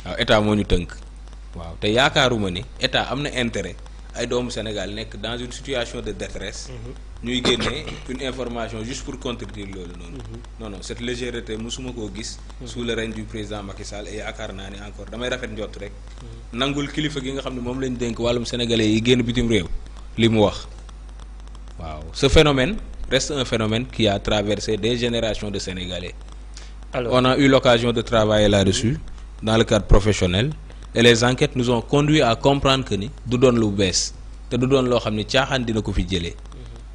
waaw état moo ñu tënk. waaw te yaakaaruma ni état am na intérêt ay doomu Sénégal nekk dans une situation de détresse. ñuy génne une information juste pour contredire loolu noonu. non cette légèreté musuma koo gis. sous le règne du président Macky Sall et yaakaar naa ni encore damay rafet njott rek. nangul kilifa gi nga xam ne moom lañ dénk wàllum sénégalais yi génn bitim réew li mu wax. waaw ce phénomène reste un phénomène qui a traversé des générations de Sénégalais. Alors, on a eu l'occasion de travailler là-dessus dans le cadre professionnel et les enquêtes nous ont conduit à comprendre que ni du doon lu bees te du doon loo xam ni caaxaan dina ko fi jëlee.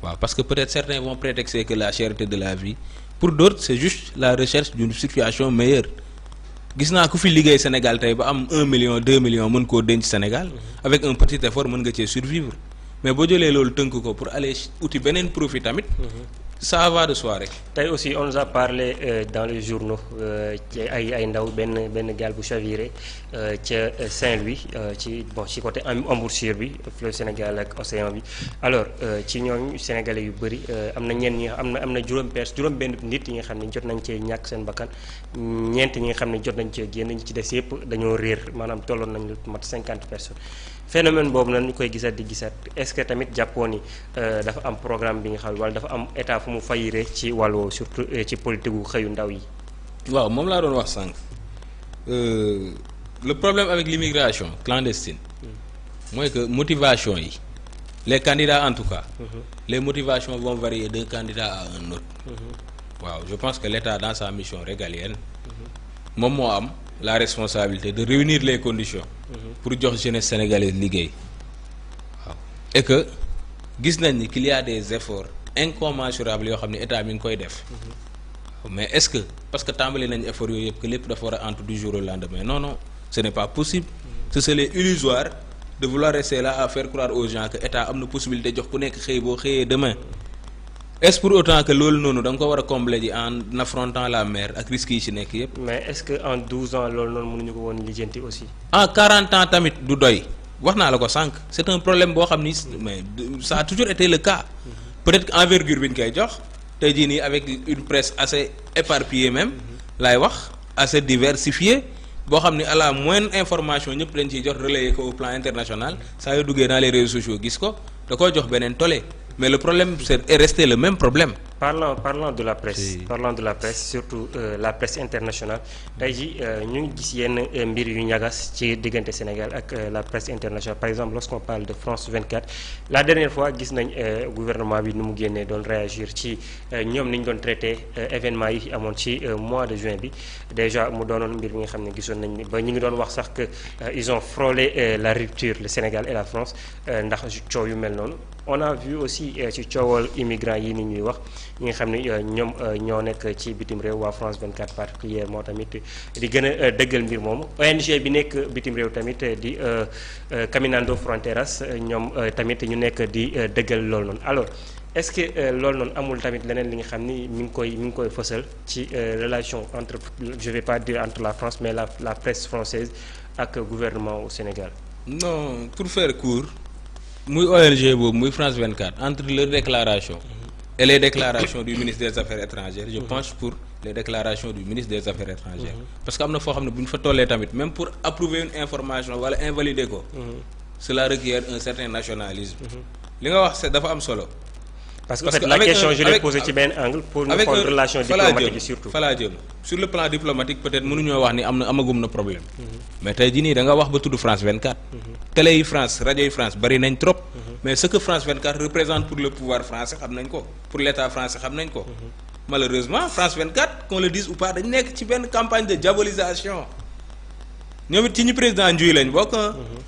waaw parce que peut-être certains vont prétexter que la cherté de la vie pour d'autres c'est juste la recherche d'une situation meilleure. gis naa ku fi liggéey Sénégal tey ba am 1 million 2 millions mën koo denc Sénégal avec un petit effort mën nga cee survivre. mais boo jëlee loolu tënk ko pour aller uti beneen profit tamit. ça va de soi rek. tey aussi on nous a parlé dans les journaux ci ay ndaw benn gaal bu chaviré ca Saint-Louis ci côté embouchure bi fleuve Sénégal ak océan bi alors ci ñooñu sénégalais yu bëri am na ñenn ñi am na juróom benn nit yi nga xam ne jot nañ cee ñàkk seen bakkan ñeent ñi nga xam ne jot nañ cee génn ñi ci des yëpp dañoo réer maanaam tolloon nañ lu mat 50 personnes. phénomène boobu nag ñu koy gisaat di gisaat est-ce que tamit jàppoo ni dafa am programme bi nga xam wala dafa am état fu mu fayire ci wàllu surtout ci politique gu xëyu ndaw yi. waaw moom laa doon wax sànq le problème avec l'immigration clandestine. mooy que motivation yi les candidats en tout cas. les motivations vont varier d'un candidat à un autre. waaw je pense que l'État dans sa mission régalienne. moom moo am la responsabilité de réunir les conditions. pour jox jeunesse sénégalaise liggéey. waaw et que gis nañ ni qu'il y a des efforts incommensurables yoo xam ne état mi ngi koy def. mais est-ce que parce que tàmbali nañ effort yooyu yëpp que lépp dafa war a entre du jour au lendemain non ce n'est pas possible. ce serait illusoire de vouloir rester là à faire croire aux gens que état am na possibilité jox ku nekk xëy boo xëyee demain. est-ce pour autant que loolu noonu da nga ko war a combler ji en affrontant la mer ak risques yi ci nekk yëpp. mais est-ce que en 12 ans loolu noonu mënuñu ko woon lijjanti aussi. en 40 ans tamit du doy wax naa la ko sànq c'est un problème boo xam ni mais ça a toujours été le cas. peut-être que envergure bi ñu koy jox tey jii nii avec une presse assez éparpillée même laay wax assez diversifiée boo xam ni à la moindre information ñëpp lañ ciy jox relayer ko au plan international saa yoo duggee dans les réseaux sociaux gis ko da koy jox beneen tollé. mais le problème est resté le même problème. Parlant de la presse. Parlant de la presse surtout la presse internationale tey jii ñu ngi gis yenn mbir yu ñagas ci diggante Sénégal ak la presse internationale par exemple lorsqu'on parle de France 24 la dernière fois gis nañ gouvernement bi nu mu génnee doon réagir ci ñoom ni ñu doon traité événement yi amoon ci mois de juin bi déjà mu doonoon mbir bi nga xam ne gisoon nañ ni ba ñu ngi doon wax sax que ils ont frôlé la rupture le Sénégal et la France ndax coow yu mel noonu. on a vu aussi ci coowal immigrants yi ni ñuy wax ñi nga xam ne ñoom ñoo nekk ci bitim réew waa France 24 particulièrement tamit di gën a dëggal mbir moomu ONG bi nekk bitim réew tamit di Caminando Fronteras ñoom tamit ñu nekk di dëggal loolu noonu alors est-ce que loolu noonu amul tamit leneen li nga xam ni mi ngi koy fësal ci relation entre je vais pas dire entre la France mais la presse française ak gouvernement au Sénégal. non pour faire court muy OLG boobu muy France 24 entre leurs déclarations et les déclarations du ministre des Affaires étrangères je penche pour les déclarations du ministre des Affaires étrangères parce que am na foo xam ne bu ñu fa tollee tamit même pour approuver une information wala invalider ko cela requiert un certain nationalisme li nga wax dafa am solo parce que en fait la question je l'ai posée ci benn angle pour ñu xool relation diplomatique yi surtout fa laa jëm sur le plan diplomatique peut-être mënuñoo wax ni amagum na problème mais tey jii nii da nga wax ba tudd France 24 télé yi France rajo yi France bari nañ trop mais ce que France 24 représente pour le pouvoir français xam nañ ko pour l'État français xam nañ ko malheureusement France 24 qu'on le dise ou pas dañ nekk ci benn campagne de diabolisation ñoom it ci ñi président Ndiouye lañ bokk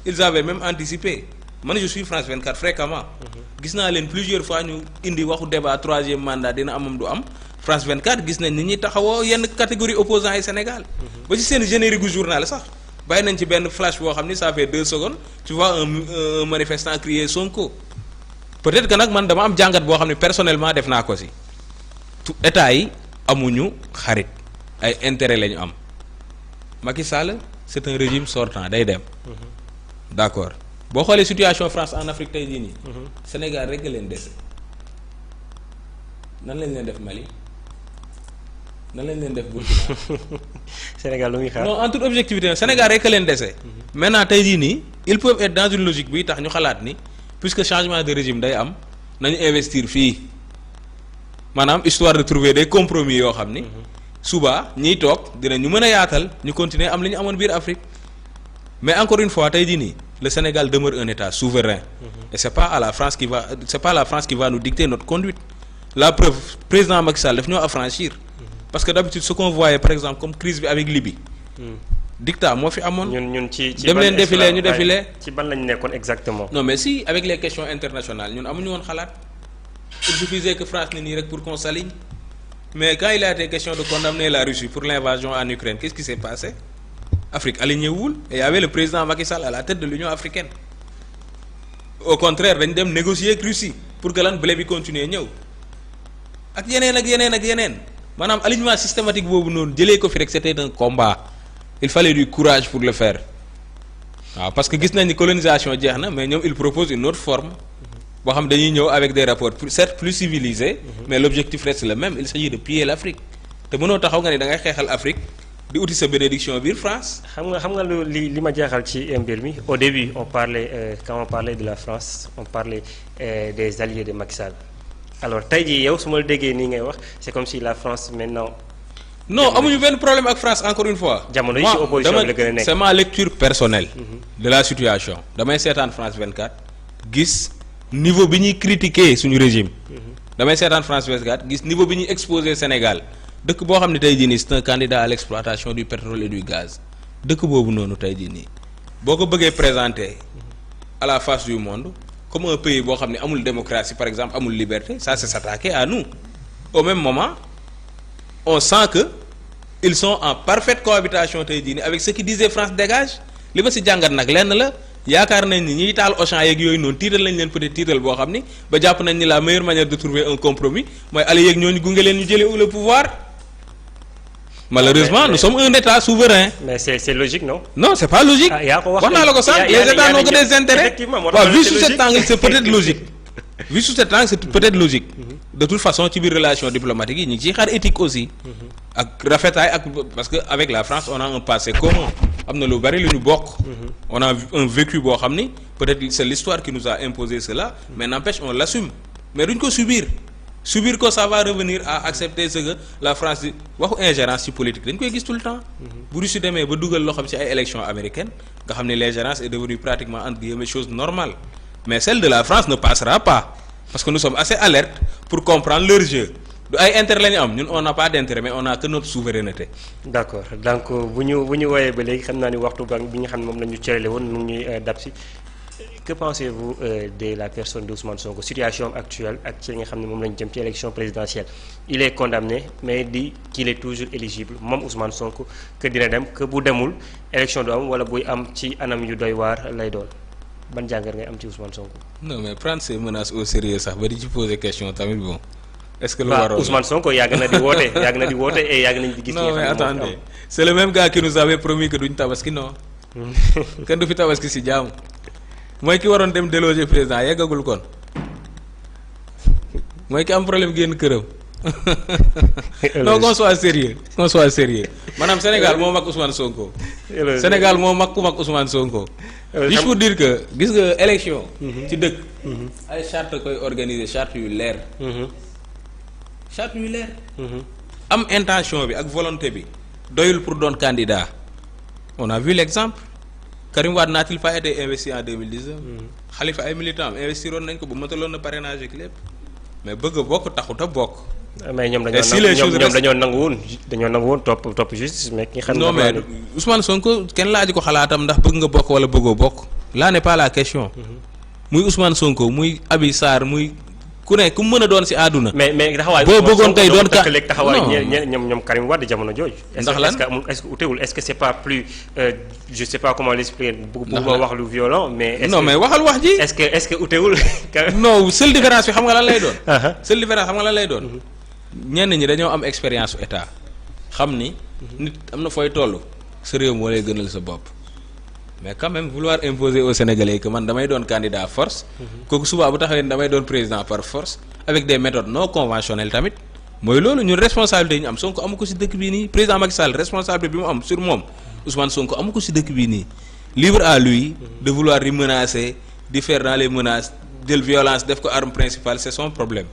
ils avaient même anticipé man je suis France 24 fréquemment gis naa leen plusieurs fois ñu indi waxu débat troisième mandat dina amam du am France 24 gis nañ ni ñuy taxawoo yenn catégorie opposants yi Sénégal ba ci seen générique gu journal sax bàyyi nañ ci benn flash boo xam ni ça fait 2 secondes tu vois un manifestant crier Sonko peut-être que nag man dama am jàngat boo xam ne personnellement def naa ko si tout état yi amuñu xarit ay intérêt la ñu am Macky Sall c'est un régime sortant day dem d'accord boo xoolee situation France en Afrique tey jii nii Sénégal rek leen dese nan lañ leen def Mali nan lañ leen def Burkina Sénégal lu muy xaar non en toute objectivité Sénégal rek leen dese maintenant tey jii nii ils peuvent être dans une logique bi tax ñu xalaat ni puisque changement de régime day am nañu investir fii maanaam histoire de trouver des compromis yoo xam ni suba ñiy toog dinañu mën a yaatal ñu continuer am li ñu amoon biir Afrique mais encore une fois tey jii nii le Sénégal demeure un État souverain et c'est pas la France qui va nous dicter notre conduite la preuve président Macky Sall daf ñoo affranchir parce que d'habitude ce qu'on voyait par exemple comme crise bi avec Libye dictat moo fi amoon ñun ci dem leen défilé ñu défilé ci ban lañu nekkoon exactement non mais si avec les questions internationales ñun amuñu woon xalaat il suffisait que France ne nii rek pour qu'on s'aligne mais quand il a été question de condamner la Russie pour l'invasion en Ukraine qu'est-ce qui s'est passé Afrique aligné wul et y avait le président Macky Sall à la tête de l'Union africaine au contraire dañ dem négocier ak Russie pour que lan blé bi continuer ñëw ak yeneen maanaam alignement systématique boobu noonu jëlee ko fi rek c'était un combat il fallait du courage pour le faire waaw parce que gis nañ ni colonisation jeex na mais ñoom il propose une autre forme boo xam dañuy ñëw avec des rapports certes plus civilisés mais l'objectif reste le même il s'agit de piller l'Afrique te mënoo taxaw nga ni da ngay xeexal Afrique di uti sa bénédiction biir France. xam nga li ma jaaxal ci mbir mi au début on parlait quand on parlait de la France on parlait des alliés de Macky Sall alors tey jii yow su ma la déggee nii ngay wax c'est comme si la France maintenant. non amuñu benn problème ak France encore une fois. jamono yi ci opposition bi la gën a nekk c'est ma lecture personnelle. de la situation damay seetaan France 24 gis niveau bi ñuy critiquer suñu régime. damay seetaan France 24 gis niveau bi ñuy exposer Sénégal. dëkk boo xam ne tey jii nii c'est un candidat à l'exploitation du pétrole et du gaz dëkk boobu noonu tey jii nii boo ko bëggee présenter à la face du monde comme un pays boo xam ne amul démocratie par exemple amul liberté ça c'est s'attaquer à nous au même moment on sent que ils sont en parfaite cohabitation tey jii nii avec ce qui disait France dégage li ma si jàngat nag lenn la yaakaar nañ ni ñiy taal Auchan yeeg yooyu noonu tiital lañ leen peut-être tiital boo xam ni ba jàpp nañ ni la meilleure manière de trouver un compromis mooy aller yeeg ñooñu gunge leen ñu jëlee le pouvoir. Malheureusement, nous sommes un État souverain. Mais c'est logique, non? Non, c'est pas logique. Wax naa la ko sax, les États n'ont que des intérêts. Waaw, vu sous cet angle, c'est peut-être logique. Vu sous cet angle, c'est peut-être logique. De toute façon, ci biir relation diplomatique yi ñu ngi ciy xaar éthique aussi. ak rafetaay ak parce que avec la France on a un passé commun. am na lu bari lu ñu bokk. on a un vécu boo xam ni peut-être c'est l'histoire qui nous a imposé cela mais n'empêche on l'assume mais duñ ko subir ko ça va revenir à accepter ce que la France di waxu ingérence ci politique dañ koy gis tout le temps. bu Russie demee ba dugal loo xam ci ay élections américaines nga xam ne l'ingérence est devenue pratiquement entre guillemets chose normale mais celle de la France ne passera pas parce que nous sommes assez alertes pour comprendre leur jeu. du ay intérêt la ñu am ñun on n'a pas d'intérêt mais on a que notre souveraineté. d'accord donc bu ñu woowee ba léegi xam naa ni waxtu bi nga xam ne moom la ñu cërale woon mu ngi ñuy dab si que pensez-vous de la personne d'Ousmane Sonko situation actuelle ak ci li nga xam ne moom la ñu jëm ci élection présidentielle il est condamné mais dit qu'il est toujours éligible moom Ousmane Sonko que dina dem que bu demul élection du am wala buy am ci anam yu doy waar lay doon. ban jàngat ngay am ci Ousmane Sonko. non mais prendre ces menaces au sérieux sax ba di ci poser question tamit bon. est-ce que lu waaw waroon Ousmane Sonko yàgg na di woote et yàgg nañ di gis. non mais attendez c'est le même gars qui nous avait promis que duñ tabaski non. kenn du fi tabaski si jaamu. mooy ki waroon dem déloger président yeggagul kon. mooy ki am problème génn këram. non qu'on soit sérieux maanaam Sénégal moo mag Ousmane Sonko. Sénégal moo mag ku mag Ousmane Sonko. juste pour dire que gis nga élection. ci dëkk. ay charte koy organiser charte yu leer. am intention bi ak volonté bi doyul pour doon candidat. on a vu l'exemple. Karim Wade n'a-t-il pas été investi en 2019. Khalifa ay militants am investiroon nañ ko bu mataloon na parrainage ak lépp. mais bëgg a bokk taxut a bokk. mais ñoom dañoo nangu woon topp justice mais ki xam. non mais Ousmane Sonko kenn laaj ko xalaatam ndax bëgg nga bokk wala bëggoo bokk. là n'est pas la question. muy Ousmane Sonko muy Abi Sarr muy ku ne ku mën a doon si àdduna. mais taxawaay boo bëggoon tey doon ka léegi taxawaay ñoom Karim Wade jamono jooju. ndax lan est-ce que utewul est-ce que c'est pas plus je sais pas comment l'expliquer. bu wax lu violent mais. non mais waxal wax ji. est-ce que utewul. non seule différence bi xam nga lan lay doon. seule différence xam nga lan lay doon. ñenn ñi dañoo am expérience su état xam ni. nit am na fooy toll. sa réew moo lay gënal sa bopp. mais quand même vouloir imposer aux Sénégalais que man damay doon candidat force. kooku suba bu taxawee damay doon président par force. avec des méthodes non conventionnelles tamit. mooy loolu ñun responsabilité yi ñu am Sonko amu ko ci dëkk bii nii président Macky Sall responsabilité bi mu am sur moom Ousmane Sonko amu ko ci dëkk bii nii. libre à lui de vouloir di menacer di faire dans les menaces jël violence def ko arme principale c'est son problème.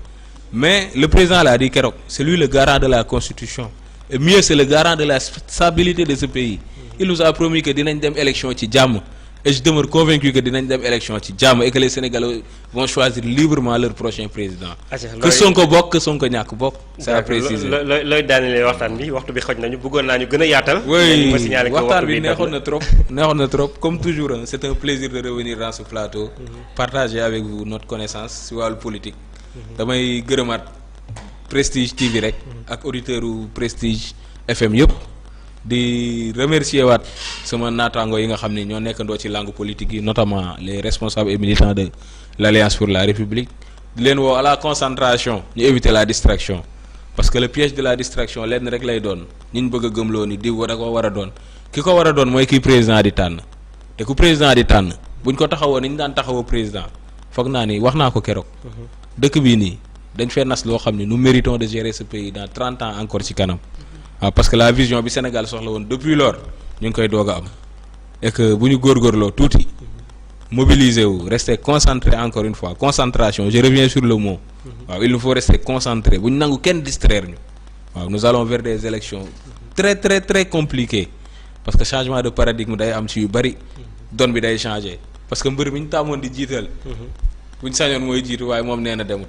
mais le président l'a dit keroog c'est lui le garant de la constitution et mieux c'est le garant de la stabilité de ce pays. il nous a promis que dinañ dem élection ci jàmm et je demeure convaincu que dinañ dem élection ci jàmm et que les Sénégalais vont choisir librement leur prochain président. que Sonko bokk que Sonko ñàkk bokk. c'est à préciser looy daanelee waxtaan bi waxtu bi xoj nañu bëggoon naa ñu gën a yaatal. oui waxtaan bi neexoon na trop comme toujours c'est un plaisir de revenir dans ce plateau. partager avec vous notre connaissance ci wàllu politique. damay gërëmaat Prestige TV rek. ak auditeurs u Prestige FM yëpp. di remercier waat sama naataango yi nga xam ni ñoo nekkandoo ci langue politique yi notamment les responsables et militants de l'Alliance pour la République di leen woo à la concentration ñu éviter la distraction parce que le piège de la distraction lenn rek lay doon ñu bëgg a gëmloo ni diw da ko war a doon ki ko war a doon mooy kii président di tànn te ku président di tànn buñ ko taxawoo ni ñu daan taxawoo président foog naa ni wax naa ko keroog. dëkk bii nii dañ fee nas loo xam ni nous méritons de gérer ce pays dans 30 ans encore ci kanam. waaw parce que la vision bi Sénégal soxla woon depuis lors ñu ngi koy doog a am et que bu ñu góorgóorloo tuuti mobiliser wu rester concentré encore une fois concentration je reviens sur le mot. waaw il nous faut rester concentré bu ñu nangu kenn distraire ñu. waaw nous allons vers des élections très très très compliquées parce que changement de paradigme day am ci yu bari. donne bi day changer parce que mbër mi ñu tàmmoon di jiital. bu ñu sañoon mooy jiitu waaye moom nee na demut.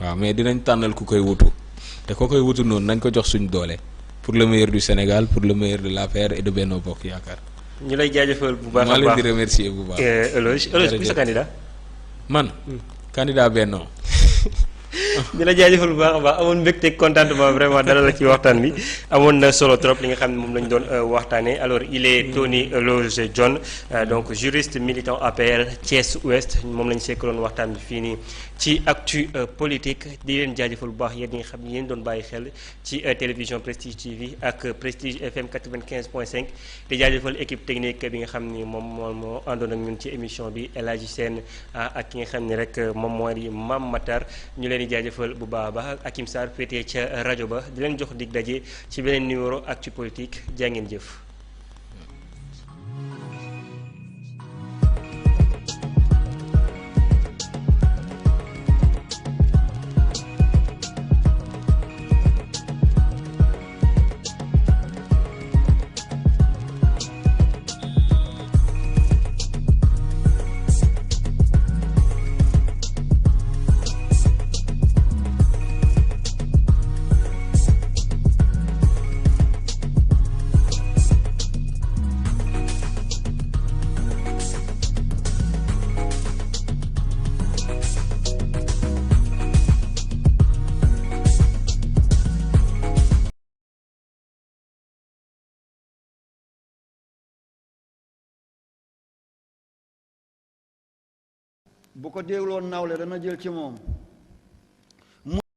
waaw mais dinañ tànnal ku koy wutu te ko koy wutu noonu nañ ko jox suñ doole. pour le meilleur du Sénégal pour le meilleur de l'APR et de Benno Bokk Yaakaar. ñu lay jaajëfal bu baax a baax maa leen di remercier bu baax. Eloge ku sa candidat. man. candidat Benno. ñu la jaajëfal bu baax a baax amoon mbégte contentement vraiment dara la ci waxtaan bi amoon na solo trop li nga xam ne moom lañu doon waxtaanee alors il est Tony Eloge Dione donc juriste militant APR Thiès Ouest moom lañu sekkaloon waxtaan bi fii nii ci actu politique di leen jaajëfal bu baax yéen ñi nga xam ne yéen doon bàyyi xel ci télévision Prestige TV ak Prestige FM 95.5 di jaajëfal équipe technique bi nga xam ni moom moo àndoon ak ñun ci émission bi El Hadji Sène ak ki nga xam ni rek moom moo di Mame Matar ñu leen di jaajëfal bu baax a baax Hakim Sarr féetee ca rajo ba di leen jox dig daje ci beneen numéro actu politique jaa ngeen jëf. bu ko dégloon nawle dana jël ci moom